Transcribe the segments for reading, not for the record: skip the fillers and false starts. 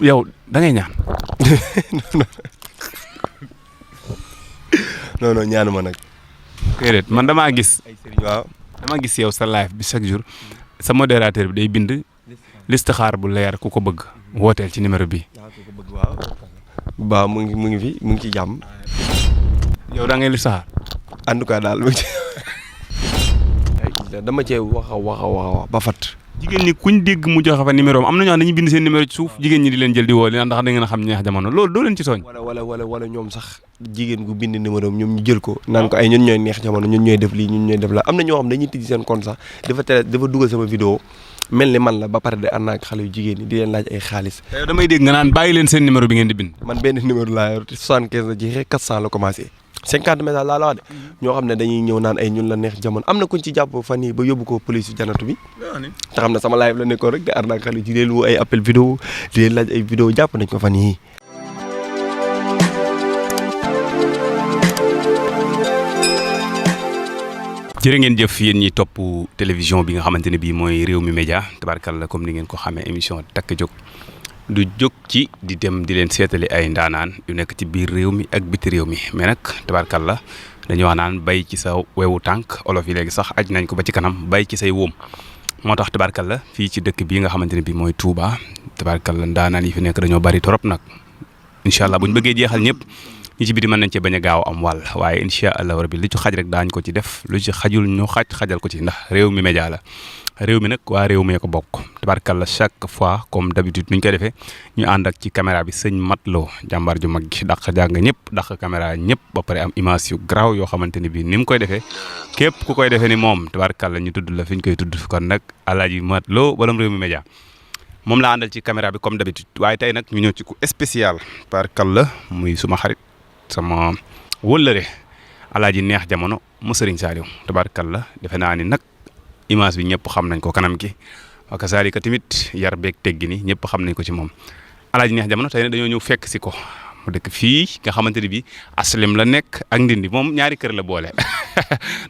yow da ngay ñaan. non ñaanuma nag. déedéet man damaa gis. ay sëriñ waaw. damaa gis yow sa live bi chaque jour sa modérateur bi day bind listixaar bu leer ku ko bëgg wooteel ci numéro bi. waaw mu ngi fi mu ngi ci jàmm. yow da ngay listixaar. en tout cas daal mu ngi ci dama cee wax ba fat. jigéen ñi kuñ dégg mu joxe fa numéro am na ñoo xam dañuy bind seen numéro ci suuf jigéen ñi di leen jël di woo ndax da ngeen a xam neex jamono loolu doo leen ci soñ. wala ñoom sax jigéen gu bind numéro ñoom ñu jël ko naan ko ay ñun ñooy neex jamono ñun ñooy def lii ñun ñooy def la am na ñoo xam dañuy tijji seen compte sax dafa dugal sama vidéo mel ni man la ba pare de ànd ak xale yu jigéen ñi di leen laaj ay xaalis. te damay dégg nga naan bàyyi leen seen numéro bi ngeen di bind. man benn numéro laa yor 75 la jeexee 400 la commencé 50 messages laa la wax de ñoo xam ne dañuy ñëw naan ay ñun la neex jamono am na kuñ ci jàpp fan yii ba yóbbu ko police yu janatu bi te xam ne sama live la nekkoon rek di ànd ak xale yu jigéen wu ay appel vidéo di leen laaj ay vidéo jàpp nañ ko fan yii. jërë ngeen jëf yéen ñi topp télévision bi nga xamante ne bii mooy Rewmi Média tabarkalla comme ni ngeen ko xamee émission takk jóg du jóg ci di dem di leen seetali ay ndaanaan yu nekk ci biir réew mi ak biti réew mi mais nag tabarkalla dañuy wax naan bay ci sa wewu tànk olof yi léegi sax aj nañ ko ba ci kanam bay ci say wóom moo tax tabarkalla fii ci dëkk bii nga xamante ne bii mooy Touba tabarkalla ndaanaan yi fi nekk dañoo bari trop nag incha allah bu ñu bëggee jeexal ñëpp. ñi ci biti mën nañ cee bañ a gaaw am wàll waaye incha allah rabbi li ci xaj rek daañ ko ci def lu ci xajul ñu xajal ko ci ndax Rewmi Média la réew mi nag waa réew mi ko bokk tabarkalla chaque fois comme d'habitude ni ñu koy defee ñu ànd ak ci caméra bi sëñ Matlo jàmbaar ju mag gi dàq jàng ñëpp dàq caméra ñëpp ba pare am image yu garaaw yoo xamante ni bii ni mu koy defee képp ku koy defee ni moom tabarkalla ñu tudd la fi ñu koy tudd kon nag Alaaji Matlo borom Rewmi Média moom laa àndal ci caméra bi comme d'habitude waaye tey nag ñu ñëw ci ku spécial tabarkalla muy suma xarit sama wëllëre Alaaji neex jamono mu Sëriñ Saaliw tabarkalla defe naa ni nag image bi ñëpp xam nañ ko kanam gi wa kasaalika tamit yar beeg teggi ni ñëpp xam nañ ko ci moom Alaaji neex jamono tey nag dañoo ñëw fekk si ko mu dëkk fii nga xamante ni bi aslem la nekk ak ndindi moom ñaari kër la boole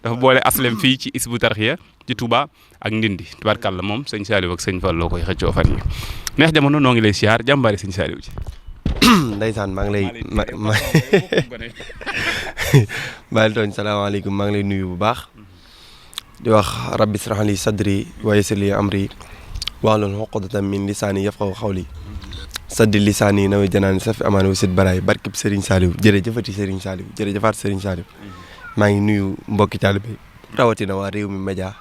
dafa boole aslem fii ci Hizbut Tarqiyyah ci Touba ak ndindi tabarkalla moom sëñ Saaliw ak sëñ Fall loo koy xëccoo fan yi neex jamono noo ngi lay siyaar jàmbaari sëñ Saaliw ci ndeysaan maa ngi lay baal tooñ salaamaaleykum maa ngi lay nuyu bu baax di wax rabbi israh li sadri wa yassir li amri wahlul uqdatan min lisaani yafqahu qawli saddi lisaani nawi janaani safi amaani wasit baraay barkib Serigne Saliou jërëjëfati Serigne Saliou jërëjëfaat Serigne Saliou maa ngi nuyu mbokki taalibe rawatina waa Rewmi Média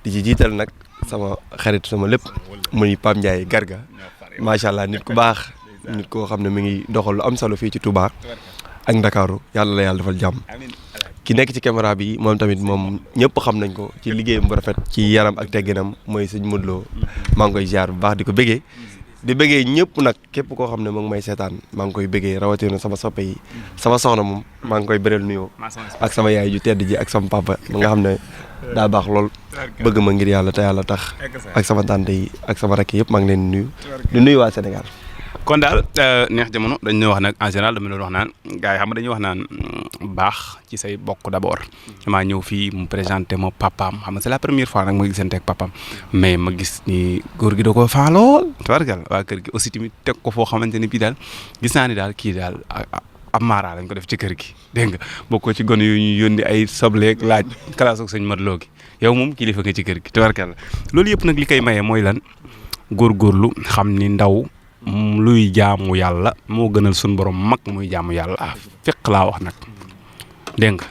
di ci jiital nag sama xarit sama lépp muy Pape Ndiaye Garga macha allah nit ku baax nit koo xam ne mi ngi doxal lu am solo fii ci Touba ak Ndakaaru yàlla la yàlla defal jàmm ki nekk ci caméra bi moom tamit moom ñëpp xam nañ ko ci liggéeyam bu rafet ci yaram ak tegginam mooy sëñ Modou Lo maa ngi koy ziar bu baax di ko bëggee di bëggee ñëpp nag képp koo xam ne moom may seetaan maa ngi koy bëggee rawatina sama soppe yi sama soxna moom maa ngi koy bëreel nuyoo ak sama yaay ju tedd ji ak sama papa ma nga xam ne daa baax lool bëgg ma ngir yàlla te yàlla tax ak sama tante yi ak sama rakk yëpp maa ngi leen nuyu di nuyu waa Sénégal. kon daal neex jamono dañu wax nag en général dama doon wax naan gars yi xam nga dañuy wax naan baax ci say bokk d'abord damaa ñëw fii mu présenté ma papaam xam nga c'est la première fois nag ma gisante ak papaam mais ma gis ni góor gi da ko faa lool tabarkal waa kër gi aussi tamit teg ko foo xamante ni bii daal gis naa ni daal kii daal am maara lañ ko def ci kër gi dégg nga bokkoo ci gone yu ñu yónni ay sobleeg laaj classe ak sëñ Matlo gi yow moom kilifa nga ci kër gi tabarkal loolu yëpp nag li koy maye mooy lan góorgóorlu xam ni ndaw luy jaamu yàlla moo gënal suñu borom mag muy jaamu yàlla fekk laa wax nag dégg nga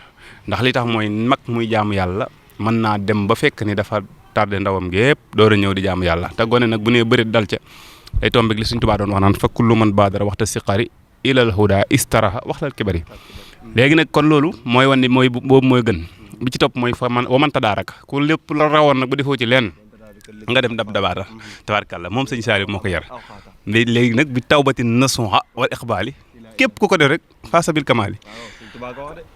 ndax li tax mooy mag muy jaamu yàlla mën naa dem ba fekk ni dafa tardé ndawam gépp door a ñëw di jaamu yàlla te gone nag bu nee bërit dal ca day tombeeg li Sëñ Tuubaa doon wax naan fa kullu man baadara waxta siqari ilal huda istaraha waxtal kibari léegi nag kon loolu mooy wan ni mooy boobu mooy gën bi ci topp mooy fa man wa man tadaaraka ku lépp la rawoon nag bu defoo ci lenn nga dem dabaata tabaarkalla moom sëñ Saliou moo ko yar léegi nag bi tawbati nasuha wal iqbaali képp ku ko def rek fa sabil kamaali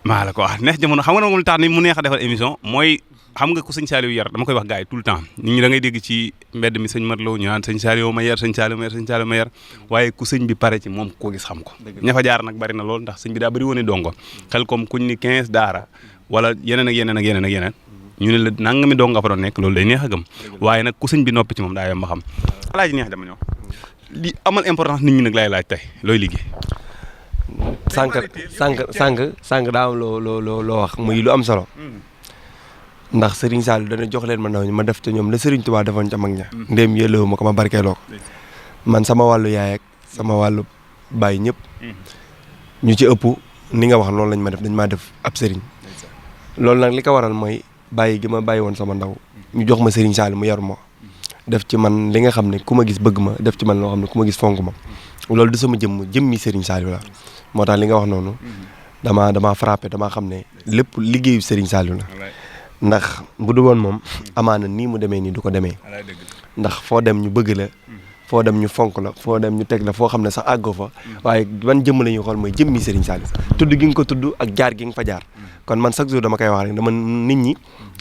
maa la ko wax neex jamono xam nga moom lu tax ni mu neex a defal émission mooy xam nga ku sëñ Saliou yar dama koy wax gars yi tout le temps nit ñi da ngay dégg ci mbedd mi sëñ Matlo ñu naan sëñ Saliou ma yar sëñ Saliou ma yar sëñ Saliou ma yar waaye ku sëñ bi pare ci moom koo gis xam ko ña fa jaar nag bari na lool ndax sëñ bi daa bari woon dongo xel comme kuñ ni 15 daara wala yeneen ak yeneen ak yeneen ak yeneen ñu ne la nangami dong nga fa doon nekk loolu day neex a gëm waaye nag ku sëñ bi noppi ci moom daa yomb a xam Alaaji neex dama ñëw li amal importance nit ñi nag laay laaj tey looy liggéey. sànq daa am loo wax muy lu am solo. ndax Serigne Saliou dana jox leen ma ndaw ñi ma def te ñoom la Serigne Touba defoon ca mag ña. ndéem yëlewu ma ko ma barkeeloo ko. man sama wàllu yaay ak sama wàllu baay ñëpp. ñu ci ëpp ni nga wax loolu lañ ma def dañ maa def ab Serigne. loolu nag li ko waral mooy bàyyi gi ma bàyyi woon sama ndaw ñu jox ma Serigne Saliou mu yar ma def ci man li nga xam ne ku ma gis bëgg ma def ci man loo xam ne ku ma gis fonk ma loolu du sama jëmmi Serigne Saliou la moo tax li nga wax noonu damaa frappé damaa xam ne lépp liggéeyu Serigne Saliou la ndax bu du woon moom amaana nii mu demee nii du ko demee ndax foo dem ñu bëgg la foo dem ñu fonk la foo dem ñu teg la foo xam ne sax àggoo fa waaye ban jëmm la ñuy xool mooy jëmmi Serigne Saliou tudd gi nga ko tudd ak jaar gi nga fa jaar kon man chaque jour dama koy wax rek dama nit ñi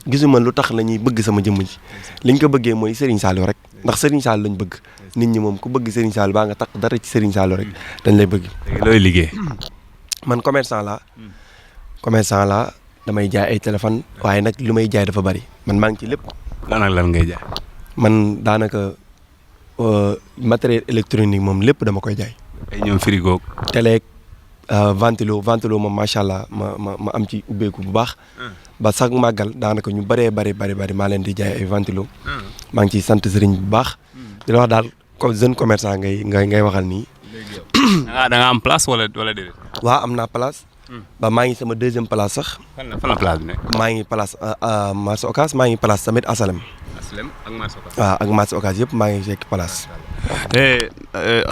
gisuma lu tax la ñuy bëgg sama jëmm ji liñ ko bëggee mooy Serigne Saliou rek ndax Serigne Saliou lañ bëgg nit ñi moom ku bëgg Serigne Saliou baa nga tax dara ci Serigne Saliou rek dañ lay bëgg. looy liggéey. man commerçant la damay jaay ay téléphone waaye nag lu may jaay dafa bari man maa ngi ci lépp. lan ak lan ngay jaay. man daanaka matériel électronique moom lépp dama koy jaay. ay ñoom frigo. télé ventilo moom macha allah ma am ci ubbeeku bu baax. ba sax màggal daanaka ñu bari maa leen di jaay ay ventilo. maa ngi ciy sant sëriñ bu baax. di la wax daal comme jeune commerçant ngay waxal nii. da nga am place wala déedéet. waaw am naa place. ba maa ngi sama deuxième place sax. fan la place bi nekk. maa ngi place marché Ocass maa ngi place tamit Asalem. ak marché Ocass. waaw ak marché Ocass yëpp maa ngi fekk place.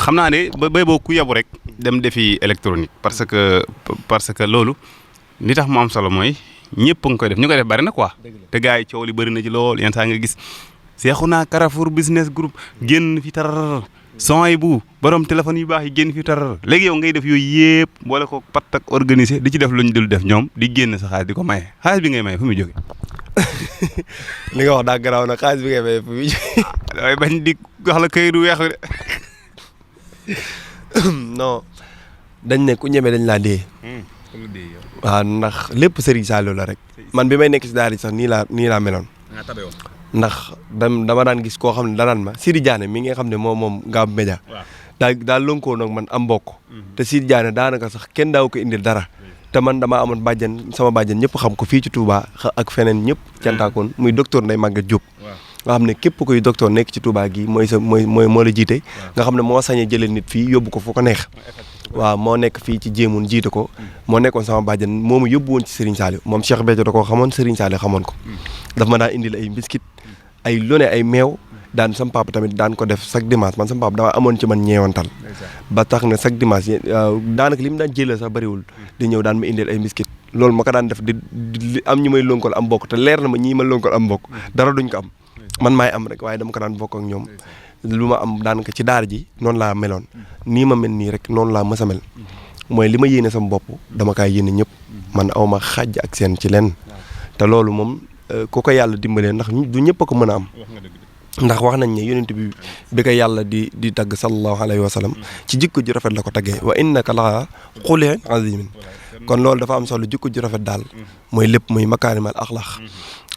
xam naa ne bay boo ku yabu rek dem defi électronique parce que loolu li tax mu am solo mooy ñëpp a ngi koy def ñu koy def bari na quoi. te gars yi coow li bëri na ci lool yenn saa nga gis Seexuna Carrefour business group génn fi tarar son yi bu borom téléphone yu baax yi génn fi tarar léegi yow ngay def yooyu yëpp boole ko pat ak organisé di ci def lu ñu dul def ñoom di génn sa xaalis di ko maye xaalis bi ngay maye fu muy jóge. li nga wax daa garaaw nag xaalis bi ngay maye fu muy jóge. damay bañ di wax la këyit weex de. non dañ ne ku ñeme dañ laa dee. waaw ndax lépp Serigne Saliou la rek. man bi may nekk si daara sax nii laa meloon. ndax dama daan gis koo xam ne danaan ma Sidi Diané mi nga xam ne moom Ngab Média. daal lënkoo nag man am mbokk. te Sidi Diané daanaka sax kenn daaw ko indil dara. te man damaa amoon sama bàjjen ñëpp xam ko fii ci Touba ak feneen ñëpp cantaakoon muy docteur Ndeye Maguette Diop. nga xam ne képp kuy docteur nekk ci Touba gi mooy moo la jiite. nga xam ne moo sañee jëlee nit fii yóbbu ko fu ko neex. waaw moo nekk fii ci jéemoon jiite ko. moo nekkoon sama bàjjen moomu yóbbu woon ci Serigne Saliou moom Cheikh Béthio da koo xamoon Serigne Saliou xamoon ko. daf ma daan indil ay biscuit ay lone ay meew daan sama papa tamit daan ko def chaque dimanche man sama papa dama amoon ci man ñeewantal. ba tax na chaque dimanche daanaka li mu daan jëlee sax bëriwul di ñëw daan ma indil ay biscuit loolu ma ko daan def di am ñu may lonkool am mbokk te leer na ma ñii ma lonkool am mbokk dara duñ ko am man maay am rek waaye dama ko daan bokk ak ñoom lu ma am daanaka ci daara ji noonu laa meloon nii ma mel nii rek noonu laa mës a mel mooy li ma yéene sama bopp dama kaay yéene ñëpp man aw ma xàjj ak seen ci leen te loolu moom ku ko yàlla dimbalee ndax du ñëpp a ko mën a am ndax wax nañ ne yonent bi ko yàlla di tagg sallallahu alayhi wa sallam ci jikko ji rafet la ko taggee wa innaka la xuluqin azimin kon loolu dafa am solo jikko ji rafet daal mooy lépp muy makaarimal axlaq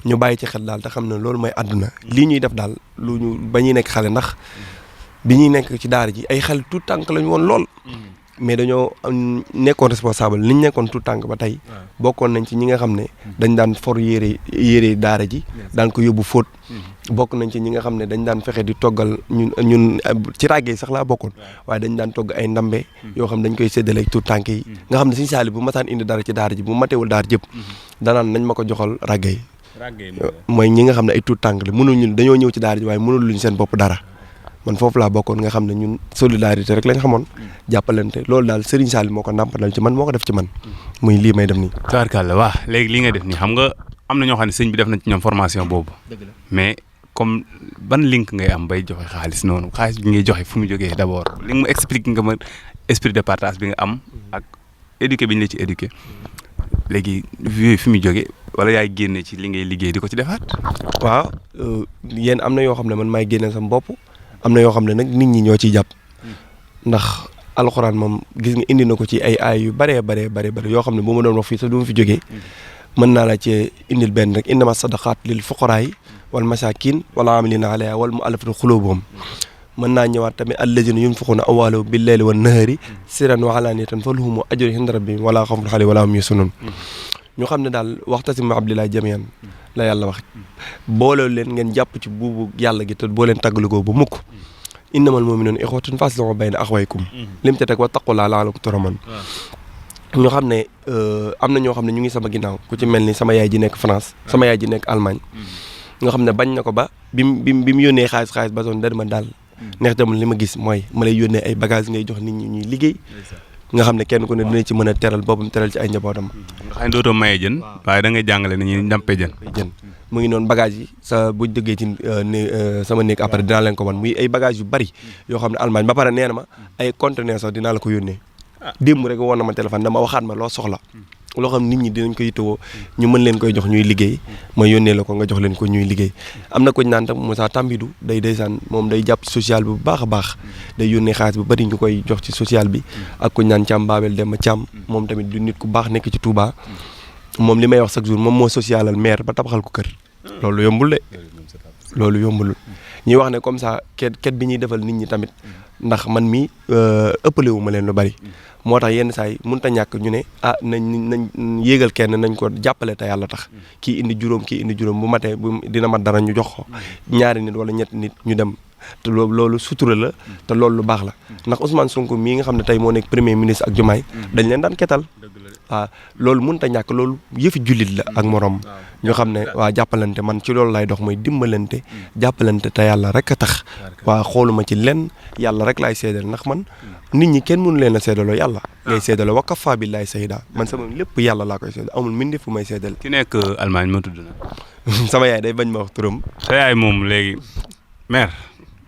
ñu bàyyi ci xel daal te xam ne loolu mooy àdduna lii ñuy def daal lu ñu ba ñuy nekk xale ndax bi ñuy nekk ci daara ji ay xale tout tànk lañu woon lool mais dañoo nekkoon responsable ni ñu nekkoon tout tànk ba tey bokkoon nañ ci ñi nga xam ne dañ daan for yére daara ji daan ko yóbbu fóot bokk nañ ci ñi nga xam ne dañ daan fexe di toggal ñun ci ràggee sax laa bokkoon waaye dañ daan togg ay ndambe yoo xam ne dañ koy séddale tout tànk yi nga xam ne Serigne Saliou bu masaan indi dara ci daara ji bu matewul daara jëpp danaan nañ ma ko joxal ràggee mooy ñi nga xam ne ay tout tànk la mënul ñun dañoo ñëw ci daara ji waaye mënul luñ seen bopp dara man foofu laa bokkoon nga xam ne ñun solidarité rek lañ xamoon jàppalante loolu daal Serigne Saliou moo ko nàmpatal ci man moo ko def ci man muy lii may def nii. tabarkàlla waaw léegi lii nga def nii xam nga am na ñoo xam ne sëñ bi def na ci ñoom formation boobu mais comme ban link ngay am bay joxe xaalis noonu xaalis bi ngay joxe fu mu jógee d'abord li mu explique nga ma esprit de partage bi nga am ak éduqué bi ñu la ci éduqué léegi yooyu fi mu jógee wala yaay génne ci li ngay liggéey di ko ci defaat. waaw yéen am na yoo xam ne man maay génne sama bopp. am na yoo xam ne nag nit ñi ñoo ciy jàpp ndax alxuraan moom gis nga indi na ko ci ay yu bëree yoo xam ne bu ma doon wax fii sax du ma fi jógee mën naa la ci indil benn rek innama sadaqaat lil fuqaraa wal masaakin wal aamiliina alayha wal mu'allafati quluubuhum mën naa ñëwaat tamit allazina yunfiquna amwaalahum bil layli wan nahari sirran wa alaaniyatan falahum ajruhum inda rabbihim wala xawfun alayhim wala hum yahzanun ñu xam ne daal waxtasimu bi hablillahi jamii'an la yàlla wax booloo leen ngeen jàpp ci buubu yàlla gi te boo leen tàggalikoo ba mukk innamal mu'minuuna ixwatun fa aslihu bayna axawaykum lim ca teg wattaqullaaha la'allakum turhamuun ñoo xam ne am na ñoo xam ne ñu ngi sama ginnaaw ku ci mel ni sama yaay ji nekk France sama yaay ji nekk Allemagne nga xam ne bañ na ko ba bi mu yónnee xaalis ba soon da ma daal neex jamono li ma gis mooy ma lay yónnee ay bagages ngay jox nit ñi ñuy liggéey nga xam ne kenn ku ne dina ci mën a teral boppam teral ci ay njabootam. nga xam ne dootoo maye jën. waaye da ngay jàngale ni ñuy njàmpee jën. mu ngi noonu bagage yi buñ dëggee ci sama néeg après dinaa leen ko wan muy ay bagages yu bari yoo xam ne Allemagne ba pare nee na ma ay conteneurs sax dinaa la ko yónnee. démb rek woon na ma téléphone dama waxaat ma loo soxla loo xam nit ñi dinañ ko yittewoo ñu mën leen koy jox ñuy liggéey ma yónnee la ko nga jox leen ko ñuy liggéey am na ko ñu naan tam Moussa Tambidou ndeysaan moom day jàpp social bi bu baax a baax day yónnee xaalis bu bari ñu koy jox ci social bi ak ko ñu naan Thiam Babel Demba Thiam moom tamit du nit ku baax nekk ci Touba moom li may wax chaque jour moom moo socialal maire ba tabaxal ko kër loolu yombul de loolu yombul ñuy wax ne comme ça ket bi ñuy defal nit ñi tamit ndax man mi ëppale wu ma leen lu bari moo tax yenn saa yi mënut a ñàkk ñu ne nañ yéegal kenn nañ ko jàppale te yàlla tax kii indi juróom bu matee dina mat dara ñu jox ko ñaari nit wala ñetti nit ñu dem te loolu sutura la te loolu lu baax la ndax Ousmane Sonko mii nga xam ne tey moo nekk premier ministre ak Diomaye dañ leen daan ketal waaw loolu mënut a ñàkk loolu yëfi jullit la ak morom ñu xam ne waa jàppalante man ci loolu lay dox mooy dimbalante jàppalante te yàlla rek a tax waa xooluma ci lenn yàlla rek laay seedal ndax man nit ñi kenn mënu leen a seedaloo yàlla ngay seedaloo wa kafaa billaahi sayda man sama lépp yàlla laa koy seedal amul mbindeef fu may seedal ki nekk Allemagne moo tudd na sama yaay day bañ ma wax turam sa yaay moom léegi mère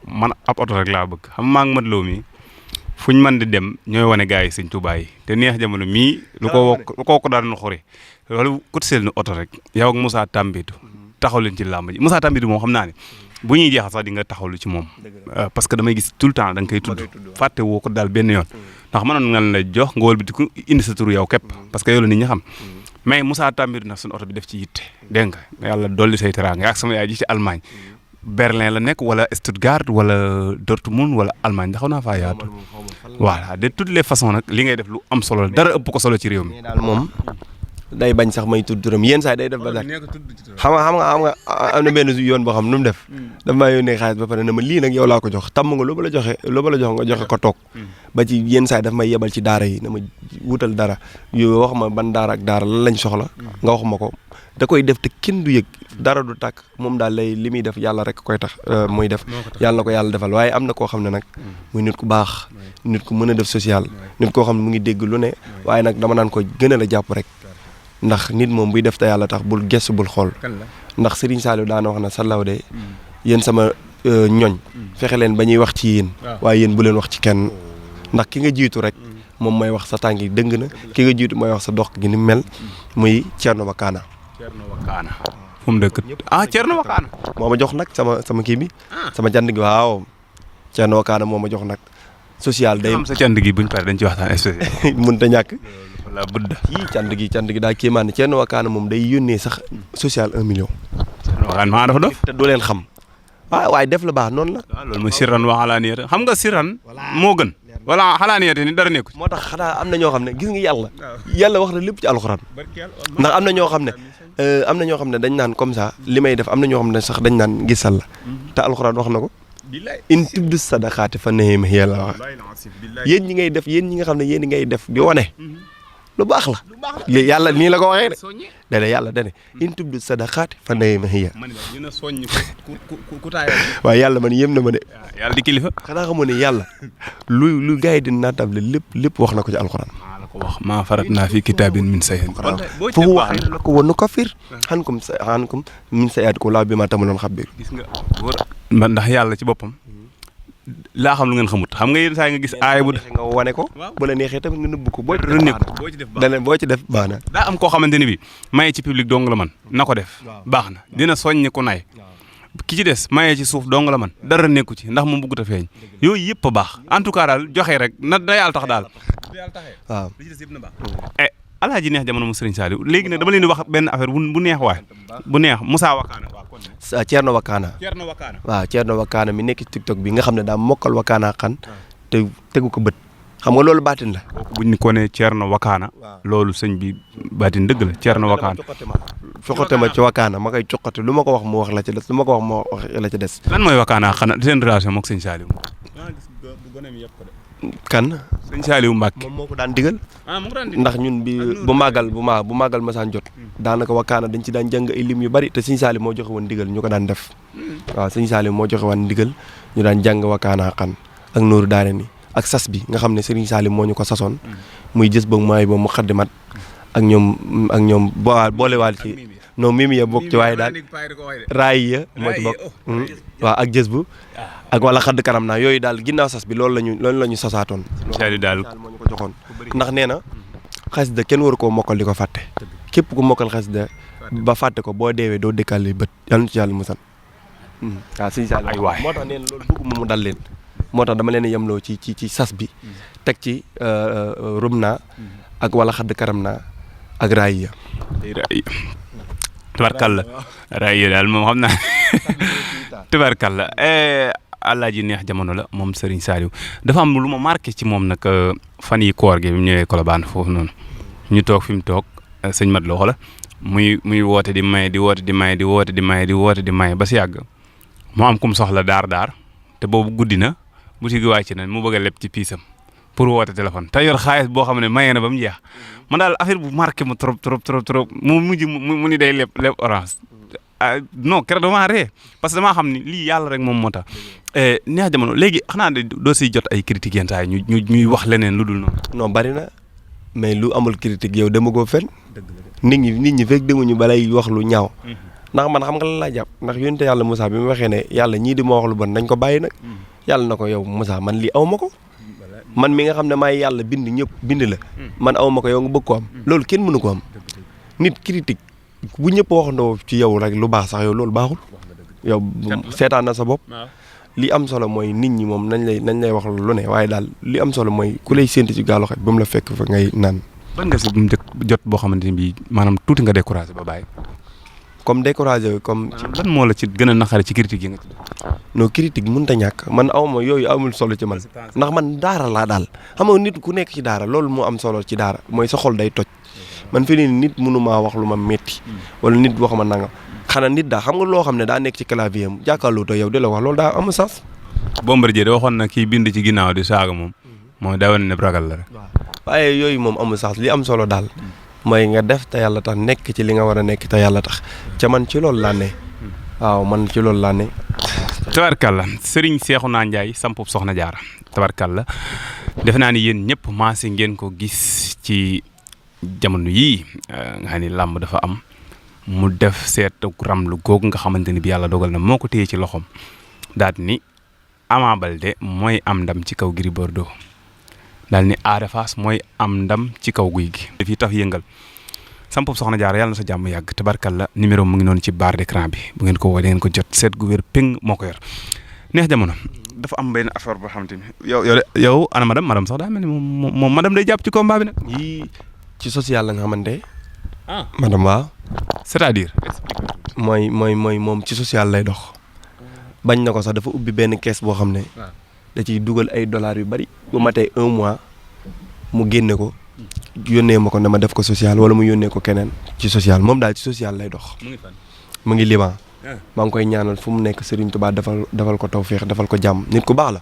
man ab oto rek laa bëgg xam maa ngi mat loo mi fu ñu mën di dem ñooy wane gars yi sëñ Tuubaa yi te neex jamono mii lu ko daan xuri loolu cotisel nu oto rek yow ak Moussa Tambidou taxaw leen ci làmb ji Moussa Tambidou moom xam naa ne bu ñuy jeexal sax di nga taxawlu ci moom parce que damay gis tout le temps da nga koy tudd fàtte woo ko daal benn yoon ndax mënoon nga la jox nga wëlbati ku indi sa turu yow képp parce que yow la nit ñi xam mais Moussa Tambidou nag suñu oto bi def ci yitte dégg nga yàlla dolli say teraanga ak sama yaay ji ci Allemagne Berlin la nekk wala Stuttgart wala Dortmund wala Allemagne ndax xaw naa faa yaatu voilà de toutes les façons nag li ngay def lu am solo la dara ëpp ko solo ci réew mi. daal moom day bañ sax may tudd turam yenn saa day def ba daal xam nga am na benn yoon boo xam nu mu def daf maa yónnee xaalis ba pare ne ma lii nag yow laa ko jox tàmm nga lu ba la jox nga joxe ko toog ba ci yenn saa daf may yebal ci daara yi na ma wutal dara yow wax ma ban daara ak daara lan lañ soxla nga wax ma ko da koy def te kenn du yëg dara du tàkk moom daal lay li muy def yàlla rek koy tax muy def yàlla na ko yàlla defal waaye am na koo xam ne nag muy nit ku baax nit ku mën a def social nit koo xam ne mu ngi dégg lu ne waaye nag dama naan ko gën a la jàpp rek ndax nit moom buy def te yàlla tax bul gëstu bul xool ndax Serigne Saliou daana wax na sallaw de yéen sama ñoñ fexe leen ba ñuy wax ci yéen waaye yéen bu leen wax ci kenn ndax ki nga jiitu rek moom mooy wax sa tànk yi dëng na ki nga jiitu mooy wax sa dox gi ni mel muy Thierno Wakana fu mu dëkk Thierno Wakana moo ma jox nag sama kii bi sama jand gi waaw Thierno Wakana moo ma jox nag social day sa jand gi buñ pare dañ ci waxtaan spécial mënut a ñàkk wala budda yii cant gi daa kéemaan Thierno Wakana moom day yónnee sax social 1 million Wakana maa dafa dof te doo leen xam waaye def la baax noonu la waaw loolu mooy sirran wa alaaniyatan xam nga sirran moo gën wala alaaniyatan ni dara nekku moo tax xanaa am na ñoo xam ne gis nga yàlla wax na lépp ci alxuraan ndax am na ñoo xam ne dañ naan comme ça li may def am na ñoo xam ne sax dañ naan gisal la te alxuraan wax na ko in tubdu sadaqaati fa ni'ma hiya la wax yéen ñi ngay def yéen ñi nga xam ne yéen ngay def di wane lu baax la yàlla nii la ko waxee de dane yàlla dane in tubdu sadaqaati fa ni'ma hiya waaye yàlla man yéem na ma de yàlla di kilifa xanaa xamoo ne yàlla lu gars yi di naatable lépp wax na ko ci alxuraan maa faratnaa fi kitaabin min shay'in fa huwa xayrun lakum wa nukaffir ankum min sayyi'aatikum wallaahu bimaa ta'maluuna xabiir gis nga ndax yàlla ci boppam laa xam lu ngeen xamut xam nga yéen saa nga gis aaya bu nga wane ko bu la neexee tamit nga nëbb ko boo ci def baax na daa am koo xamante ni bi maye ci public dong la man na ko def baax na dina soññ ku nay ki ci des maye ci suuf dong la man dara nekku ci ndax moom bëggut a feeñ yooyu yëpp a baax en tout cas daal joxe rek na yàlla tax daal waaw Alaaji Neex Jamono mu Serigne Saliou léegi nag dama leen di wax benn affaire bu neex waay bu neex Moussa Wakana Thierno Wakana waaw Thierno Wakana mi nekk ci TikTok bi nga xam ne daa mokkal Wakana xan te tegu ko bët xam nga loolu baatin la buñ ko ne Thierno Wakana loolu sëñ bi baatin dëgg la Thierno Wakana coqate ma ci Wakana ma koy coqate lu ma ko wax mu wax la ci des lu ma ko wax mu wax la ci des lan mooy Wakana xanaa seen relation mook sëñ Saliou kan sëñ Saliou Mbacke moom moo ko daan digal ndax ñun bi bu màggal masaan jot daanaka Wakana dañ ci daan jàng ay lim yu bari te sëñ Saliou moo joxe woon digal ñu ko daan def waaw sëñ Saliou moo joxe woon digal ñu daan jàng Wakana xan ak Nooru daane ni ak sas bi nga xam ne Serigne Saliou moo ñu ko sasoon muy gës boog maay boobu mu xaddimat ak ñoom boolewaal ci non mimi ya bokk ci waaye daal raay ya moo ci bokk waaw ak jës bu ak wala xadd karam naa yooyu daal ginnaaw sas bi loolu la ñu sasaatoon Saliou daal moo ñu ko joxoon ndax nee na xasida kenn waru koo mokkal di ko fàtte képp ku mokkal xasida ba fàtte ko boo deewee doo dëkkaale bët yàlla na ci yàlla musal waaw Serigne Saliou moo tax nee na loolu bëgguma mu dal leen moo tax dama leen a yemloo ci sas bi teg ci rum naa ak wala xadd karam naa ak raay ya tubarkalla raay ya daal moom xam naa tubarkalla Alaaji Neex Jamono la moom Serigne Saliou dafa am lu ma marqué ci moom nag fan yi koor gi bi mu ñëwee Colobane foofu noonu ñu toog fi mu toog sëñ Mat Lo la muy woote di maye di woote di maye di woote di maye di woote di maye ba si yàgg moo am kum soxla daar te boobu guddi na bu si wàcc na mu bëgg a leb ci piisam pour woote téléphone te yor xaalis boo xam ne maye na ba mu jeex man daal affaire bu marqué mu trop mu mujj mu ni day leb orange non keroog damaa ree parce que damaa xam ni lii yàlla rek moom moo tax Neex Jamono léegi xanaa doo siy jot ay critiques yenn saa yi ñuy wax leneen lu dul noonu. non bari na mais lu amul critique yow dama ko fen nit ñi fekk demuñu balay wax lu ñaaw ndax man xam nga lan laa jàpp ndax yonent yàlla Moussa bi mu waxee ne yàlla ñii di ma wax lu bon nañ ko bàyyi nag yàlla na ko yow Moussa man lii aw ma ko man mi nga xam ne maay yàlla bind ñëpp bind la man aw ma ko yow nga bëgg ko am loolu kenn mënu ko am nit critique bu ñëpp waxandoo ci yow rek lu baax sax yow loolu baaxul yow seetaan na sa bopp li am solo mooy nit ñi moom nañ lay wax lu ne waaye daal li am solo mooy ku lay séntu ci gaalu xaj ba mu la fekk fa ngay naan. ban nga si bu mu njëkk jot boo xamante ni bii maanaam tuuti nga découragé ba bàyyi. comme découragé comme. lan moo la ci gën a naqare ci critique yi nga ci. non critique mënut a ñàkk man aw ma yooyu amul solo ci man ndax man daara laa daal xam nga nit ku nekk ci daara loolu moo am solo ci daara mooy sa xol day toj man fi nii nit mënu maa wax lu ma metti wala nit wax ma nangam xanaa nit daa xam nga loo xam ne daa nekk ci clavier am jàkkaarloo to yow di la wax loolu daa amul sens. Bombardier da waxoon na kii bind ci ginnaaw di saaga moom mooy daa wane ne ragal la rek. waaye yooyu moom amul sens li am solo daal mooy nga def te yàlla tax nekk ci li nga war a nekk te yàlla tax ca man ci loolu laa ne waaw man ci loolu laa ne. tabarkalla Serigne Cheikhouna Ndiaye sampub Soxna Jaara tabarkalla defe naa ni yéen ñëpp maase ngeen ko gis ci jamono yii nga xam ni làmb dafa am mu def seetu ramlu googu nga xamante ni bi yàlla dogal na moo ko téye ci loxoom daal ni Ama Baldé mooy am ndam ci kaw Gris Bordeaux daal ni Ada Fass mooy am ndam ci kaw Gouye Gui. dafii tax yëngal sampub Soxna Jaara yàlla na sa jàmm yàgg tabarkalla numéro mu ngi noonu ci barre d'écran bi bu ngeen ko woo da ngeen ko jot seet gu wér péng moo ko yor Neex Jamono dafa am benn affaire boo xamante ni yow ana madame sax daa mel ni moom madame day jàpp ci combat bi nag. yii ci social la nga xamante madame waaw. c'est-à-dire. mooy moom ci social lay dox. bañ na ko sax dafa ubbi benn kees boo xam ne. da ciy dugal ay dollars yu bari. bu matee 1 mois mu génne ko. yónnee ma ko ne ma def ko social wala mu yónnee ko keneen ci social moom daal ci social lay dox. mu ngi Liban. maa ngi koy ñaanal fu mu nekk Serigne Touba defal ko tawféex defal ko jàmm nit ku baax la.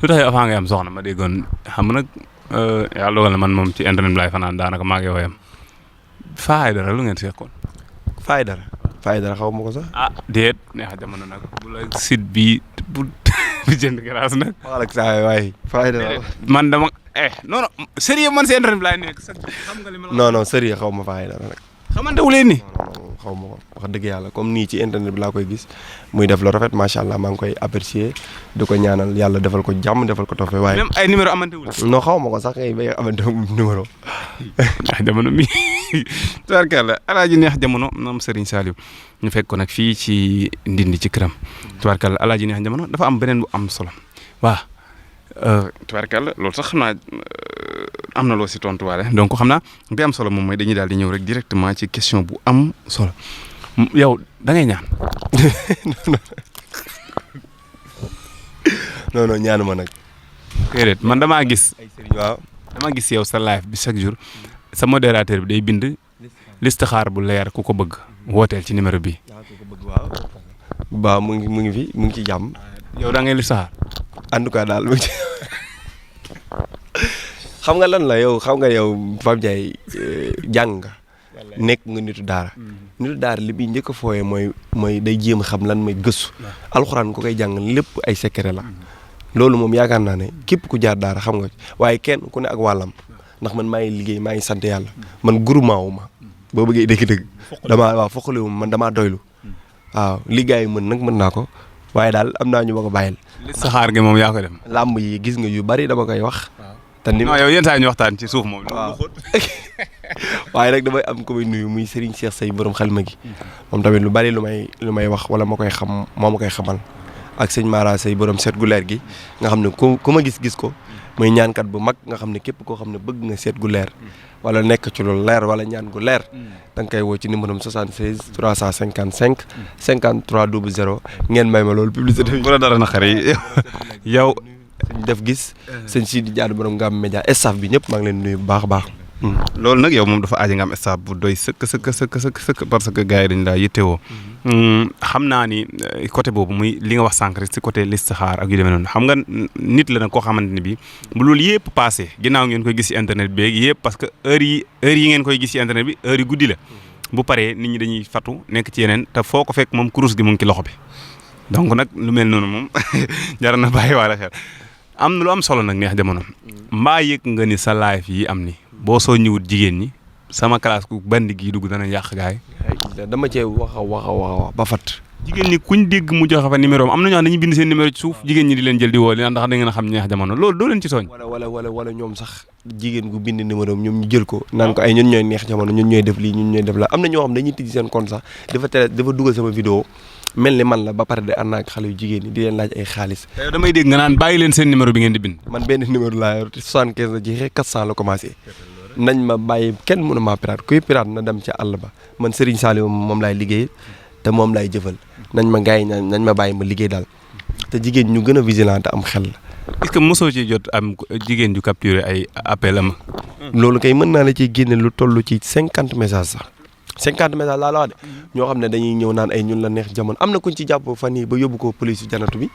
lu tax avant ngay am soxna ma déggoon xam nag yàlla dogal na man moom ci internet bi laay fanaan daanaka maa ngi yow yam Faye dara lu ngeen seqoon. Faye dara xaw ma ko sax. déet Neex Jamono nag bu la site bi bu jënd glace nag. waxal ak saa waay Faye dara. man dama non sérieux man si internet bi laay nekk xam nga li ma la. non sérieux xaw ma Faye dara nag. xamante wu leen ni. xaw ma ko wax dëgg yàlla comme nii ci internet bi laa koy gis muy def lu rafet macha allah maa ngi koy apprécier di ko ñaanal yàlla defal ko jàmm defal ko tofe waaye. même ay numéro amante wul. non xaw ma ko sax ngay bay amante numéro. Neex Jamono mi tubaarkalla Alaaji Neex Jamono moom Serigne Saliou ñu fekk ko nag fii ci Ndindi ci këram tubaarkalla Alaaji Neex Jamono dafa am beneen bu am solo waaw tubaarkalla loolu sax xam naa am na loo si tontuwaale donc xam naa bi am solo moom mooy dañuy daal di ñëw rek directement ci question bu am solo yow da ngay ñaan. non ñaanuma nag. déedéet man damaa gis. ay sëriñ waaw. damaa gis yow sa live bi chaque jour sa modérateur bi day bind listixaar bu leer ku ko bëgg wooteel ci numéro bi. waaw mu ngi fi mu ngi ci jàmm. yow da ngay listixaar. en tout cas daal mu ngi ci xam nga lan la yow xam nga yow Pape Ndiaye jàng nga nekk nga nitu daara. nitu daara li muy njëkk a fooyee mooy day jéem a xam lan mooy gëstu. alxuraan ko koy jàng lépp ay secret la. loolu moom yaakaar naa ne képp ku jaar daara xam nga waaye kenn ku ne ak wàllam ndax man maa ngi liggéey maa ngi sant yàlla man groupement wu ma boo bëggee dëgg-dëgg damaa foqale wu man damaa doylu waaw liggéey mën nag mën naa ko waaye daal am naa ñu ma ko bàyyil. saxaar gi moom yaa ko dem. làmb yi gis nga yu bari dama koy wax. te ni non yow yenn saa ñu waxtaan ci suuf moom. waaw waaye nag damay am ko may nuyu muy Serigne Cheikh Seye borom xalima gi moom tamit lu bari lu may wax wala ma koy xam moo ma koy xamal. ak sëñ Mara Seye borom seet gu leer gi nga xam ne ku ma gis ko muy ñaankat bu mag nga xam ne képp koo xam ne bëgg nga seet gu leer wala nekk ci lu leer wala ñaan gu leer da nga koy woo ci numéro 76 355 53 00 ngeen may ma loolu publicité bi. bu la dara naqari yow. sëñ def gis sëñ Sidi Diagne borom nga am média staff bi ñëpp maa ngi leen nuyu bu baax a baax. loolu nag yow moom dafa aaja nga am staff bu doy sëkk parce que gars yi dañ laa yittewoo. xam naa ni côté boobu muy li nga wax sànq rek si côté listixaar ak yu demee noonu xam nga nit la nag koo xamante ne bii bu loolu yëpp passé ginnaaw ngeen koy gis si internet bi yëpp parce que heure yi ngeen koy gis si internet bi heure yi guddi la bu paree nit ñi dañuy fatu nekk ci yeneen te foo ko fekk moom kurus gi mu ngi ci loxo bi donc nag lu mel noonu moom jar na bàyyi waale xel am na lu am solo nag neex jamono mbaa yëg nga ni sa live yi am ni boo soo ñëwut jigéen ñi sama classe ku bandi gii dugg dana yàq gaay dama cee wax ba fat jigéen ñi kuñ dégg mu joxe fa numéro am na ñoo xam dañuy bind seen numéro ci suuf jigéen ñi di leen jël di woo li ndax da ngeen a xam neex jamono loolu doo leen ci sooñ wala ñoom sax jigéen gu bind numéro ñoom ñu jël ko naan ko ay ñun ñooy neex jamono ñun ñooy def lii ñun ñooy def la am na ñoo xam dañuy tijji seen compte sax dafa dugal sama vidéo mel ni man la ba pare de ànd ak xale yu jigéen ñi di leen laaj ay xaalis. damay dégg nga naan bàyyi leen seen numéro bi ngeen di bind. man benn numéro laa yor 75 la jeexee 400 la commencé nañ ma bàyyi kenn mënu maa pirate kuy pirate na dem ca àll ba man Serigne Saliou moom laay liggéey te moom laay jëfal nañ ma gars yi nañ ma bàyyi ma liggéey daal te jigéen ñu gën a vigilant te am xel la. est-ce que mosoo ci jot am jigéen ju capturé ay appel am. loolu kay mën naa la ciy génne lu toll ci 50 messages sax. 50 messages laa la wax de ñoo xam ne dañuy ñëw naan ay ñun la neex jamono am na kuñ ci jàpp fan yii ba yóbbu ko police yu janatu bi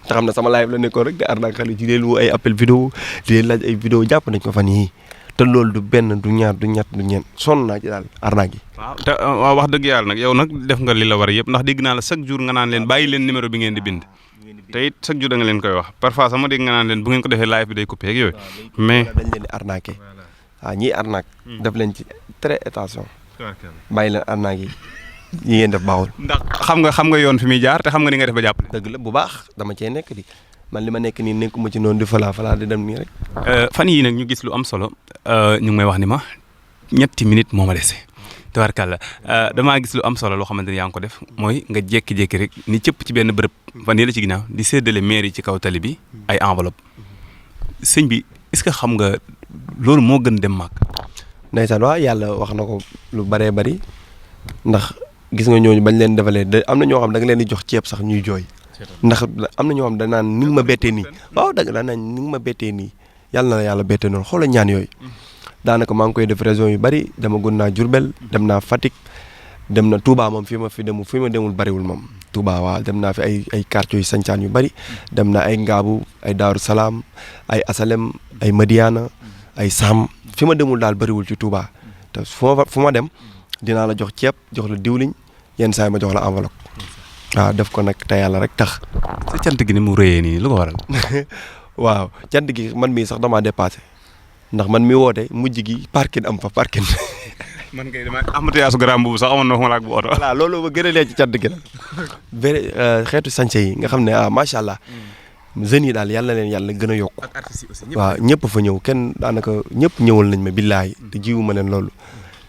te xam ne sama live la nekkoon rek di arnaque xale di leen woo ay appel vidéo di leen laaj ay vidéo jàpp nañ ko fan yii te loolu du benn du ñaar du ñett du ñeent sonn naa ci daal arnaque yi. waaw te wax dëgg yàlla nag yow nag def nga li la war yëpp ndax dégg naa la chaque jour nga naan leen bàyyi leen numéro bi ngeen di bind te it chaque jour da nga leen koy wax parfois sama dégg nga naan leen bu ngeen ko defee live bi day coupé ak yooyu mais dañ leen di arnaqué waaw ñiy arnaque def leen ci très attention bàyyi leen arnaque yi ñi ngeen def baaxul. ndax xam nga yoon fi muy jaar te xam nga ni nga def ba jàppale. dëgg la bu baax dama cee nekk di man li ma nekk nii nekkuma ci noonu di falaa di dem nii rek. fan yii nag ñu gis lu am solo ñu ngi may wax ni ma ñetti minutes moo ma dese tabarkàlla damaa gis lu am solo loo xamante ni yaa ngi ko def mooy nga jékki-jékki rek ni cëpp ci benn bërëb fan yii la ci ginnaaw di séddale maire yi ci kaw tali bi ay enveloppe sëñ bi est-ce que xam nga loolu moo gën dem màgg. ndeysaan waaw yàlla wax na ko lu bëree bëri ndax gis nga ñooñu bañ leen defalee am na ñoo xam da nga leen di jox ceeb sax ñuy jooy ndax am na ñoo xam da naan ni nga ma bettee nii waaw da nga naan ni nga ma bettee nii yàlla na la yàlla bettee noonu xoolal ñaan yooyu daanaka maa ngi koy def région yu bëri dama gun naa Diourbel dem naa Fatick dem na Touba moom fi ma demul bëriwul moom Touba waaw dem naa fi ay quartiers yu sancaan yu bëri dem naa ay Ngaabu ay Daaru Salaam ay Asalem ay Madiana ay Sam fi ma demul daal bëriwul ci Touba te fu ma dem dinaa la jox ceeb jox la diwliñ yenn saa yi ma jox la enveloppe waaw def ko nag te yàlla rek tax. sa cant gi ni mu rëyee nii lu ko waral. waaw cant gi man mii sax damaa dépassé ndax man mi woote mujj gi parking am fa parking. man kay dama embouteillage gramme boobu sax amoon na ma la ak bu oto. voilà loolu ba gën a leen ci cant gi la. xeetu sañse yi nga xam ne macha allah. jeunes yi daal yàlla na leen yàlla gën a yokk. ak artistes yi aussi waaw ñëpp fa ñëw kenn daanaka ñëpp ñëwal nañ ma billaay te jiwu ma leen loolu.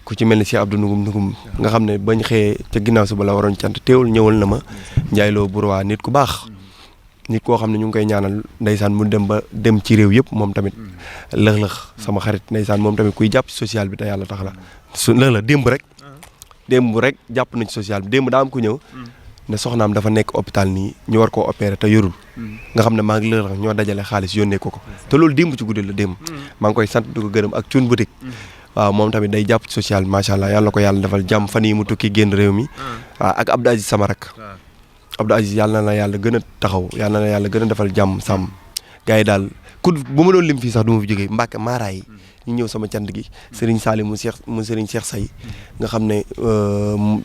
ku ci mel ni Cheikh Abdou Nugum nga xam ne bañ xëyee ca ginnaaw suba la waroon cant teewul ñëwal na ma Ndiaye Lo Bourwa nit ku baax nit koo xam ne ñu ngi koy ñaanal ndeysaan mu dem ci réew yëpp moom tamit lëx-lëx sama xarit ndeysaan moom tamit kuy jàpp ci social bi te yàlla tax la su lëx-lëx démb rek jàpp na ci social bi démb daa am ku ñëw ne soxnaam dafa nekk hôpital nii ñu war koo opérer te yorul nga xam ne maa ngi lëx-lëx ñoo dajale xaalis yónnee ko te loolu démb ci guddi la démb maa ngi koy sant di ko gërëm ak cuun boutique waaw moom tamit day jàpp ci social bi macha allah yàlla ko yàlla defal jàmm fan yi mu tukki génn réew mi waaw ak Abdou Aziz sama rak Abdou Aziz yàlla na la yàlla gën a taxaw yàlla na la yàlla gën a defal jàmm sàmm gars yi daal ku bu ma doon lim fii sax du ma fi jógee Mbacke Mara yi ñu ñëw sama cant gi Serigne Salim mu Serigne Cheikh Say nga xam ne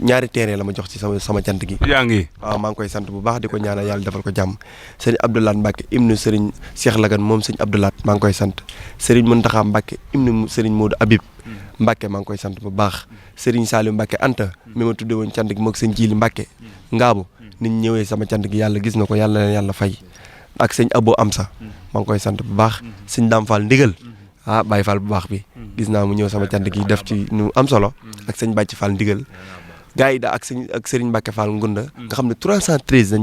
ñaari terrain la ma jox ci sama cant gi. yaa ngi waaw maa ngi koy sant bu baax di ko ñaanal yàlla defal ko jàmm Serigne Abdoulaye Mbacke ibnu Serigne Cheikh Lagan moom Serigne Abdoulaye maa ngi koy sant Serigne Mountakha Mbacke ibnu Serigne Modou Habib Mbacke maa ngi koy sant bu baax Serigne Salim Mbacke Anta mi ma tuddee woon cant gi moog sëñ Jili Mbacke Ngaabu nit ñi ñëwee sama cant gi yàlla gis na ko yàlla na leen yàlla fay ak sëñ Abo Amsa maa ngi koy sant bu baax sëñ Dame Fall ndigal Baye Fall bu baax bi gis naa mu ñëw sama cant gi def ci nu am solo ak sëñ Bàcc Fall ndigal gars yi da ak Serigne Mbacke Fall Ngunda nga xam ne 313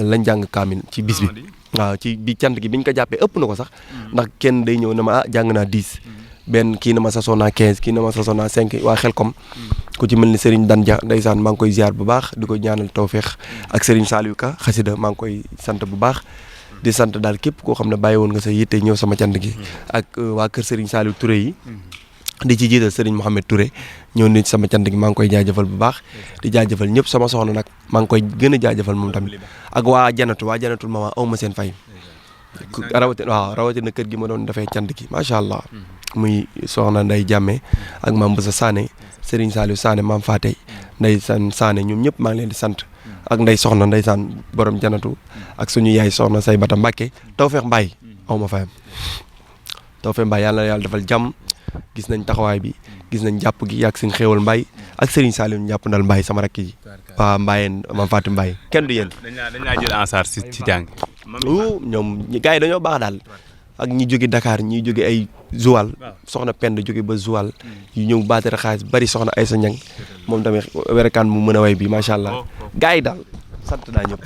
lañ jàng kaamil ci bis bi waaw ci bi cant gi biñ ko jàppee ëpp na ko sax ndax kenn day ñëw ne ma jàng naa 10 benn kii na ma sasoo naa 15 kii na ma sasoo naa 5 waa Xelkom ku ci mel ni Serigne Danja ndeysaan maa ngi koy ziar bu baax di ko ñaanal tawféex ak Serigne Saliou Ka xasida maa ngi koy sant bu baax di sant daal képp koo xam ne bàyyi woon nga sa yitte ñëw sama cant gi ak waa kër Serigne Saliou Touré yi di ci jiital Serigne Mohamed Touré ñëw nit sama cant gi maa ngi koy jaajëfal bu baax di jaajëfal ñëpp sama soxna nag maa ngi koy gën a jaajëfal moom tamit ak waa janatul mama aw ma seen fay rawatina kër gi ma doon defee cant gi macha allah muy soxna Ndeye Jàmme ak maam Boussa Sané Serigne Saliou Sané maam Fatey Ndeye Sané ñoom ñëpp maa ngi leen di sant ak Ndeye soxna ndeysaan borom janatu ak suñu yaay soxna say bata Mbàkke Tawfeex Mbaye aw ma fayam Tawfeex Mbaye yàlla na yàlla defal jàmm gis nañ taxawaay bi gis nañ jàpp gi yàgg seen xéewal Mbaye ak Serigne Saliou jàpp ndal Mbaye sama rakk yi waa Mbayeen maam Fatou Mbaye kenn du yéen dañ laa jël en charge ci jàng ñoom gars yi dañoo baax daal ak ñi jóge Dakar ñi jóge ay Joal soxna Pend jóge ba Joal yu ñëw baatare xaalis bari soxna Aysa Ñang moom tamit werekaan mu mën a way bi macha allah gars yi daal sant naa ñëpp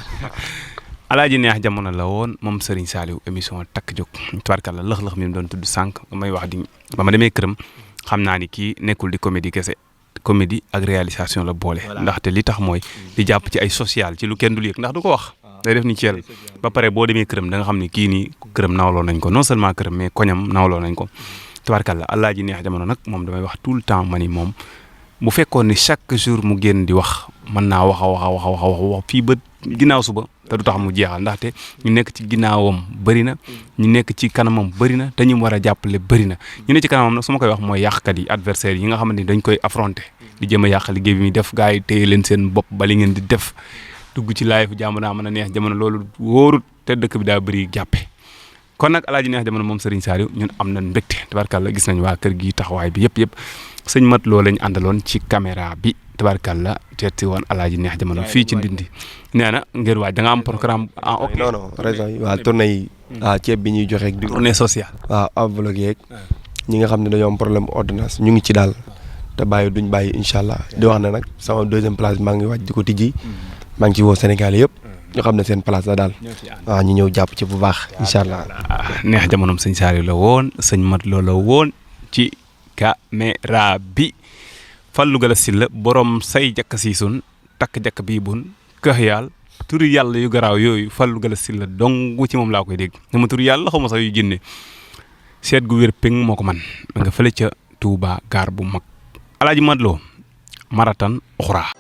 Alaaji Neex Jamono la woon moom Serigne Saliou émission takk jóg tubaarkàlla lëx-lëx mi mu doon tudd sànq may wax di ba ma demee këram xam naa ni kii nekkul di comédie kese comédie ak réalisation la boole ndaxte li tax mooy di jàpp ci ay social ci lu kenn dul yëg ndax du ko wax day def ni Thiel ba pare boo demee këram da nga xam ne kii nii këram nawloo nañ ko non seulement këram mais koñam nawloo nañ ko tubaarkàlla Alaaji Neex Jamono nag moom damay wax tout le temps ma ni moom bu fekkoon ni chaque jour mu génn di wax mën naa wax fii ba ginnaaw suba te du tax mu jeexal ndaxte ñu nekk ci ginnaawam bëri na ñu nekk ci kanamam bëri na te ñu war a jàppale bëri na ñu ne ci kanamam nag su ma koy wax mooy yàqkat yi adversaires yi nga xamante ni dañ koy affronter di jëm a yàq liggéey bi muy def gars yi téye leen seen bopp ba li ngeen di def dugg ci live jàmm naa mën a neex jamono loolu wóorut te dëkk bi daa bëri jàppe kon nag Alaaji Neex Jamono moom Serigne Saliou ñun am nañ mbégte tabarkàlla gis nañ waa kër gi taxawaay bi yëpp sëñ Mat Lo lañ àndaloon ci caméra bi tabarkàlla teeti woon Alaaji Neex Jamono fii ci Ndindi nee na ngeen waaj da nga am programme ok non raison yi waa tournée yi ceeb bi ñuy joxe di tournée sociale waaw enveloppe yeeg ñi nga xam ne dañoo am problème ordonnance ñu ngi ci daal te duñ bàyyi incha allah di wax ne nag sama deuxième place maa ngi waaj di ko tijji maa ngi ci woo Sénégal yëpp ñu xam ne seen place la daal waaw ñu ñëw jàpp ci bu baax incha allah. Neex Jamonoom sëñ Saliou la woon sëñ Mat Lo la woon ci caméra bi Fallou Gala Sylla borom say jakk siisun takk jakk bii bun këx yàlla turi yàlla yu garaaw yooyu Fallou Gala Sylla dong ci moom laa koy dégg nga ma turi yàlla xaw ma sax yu jinne seet gu wér péng moo ko man nga fële ca Touba gaar bu mag Alaaji Mat Lo maratan uxra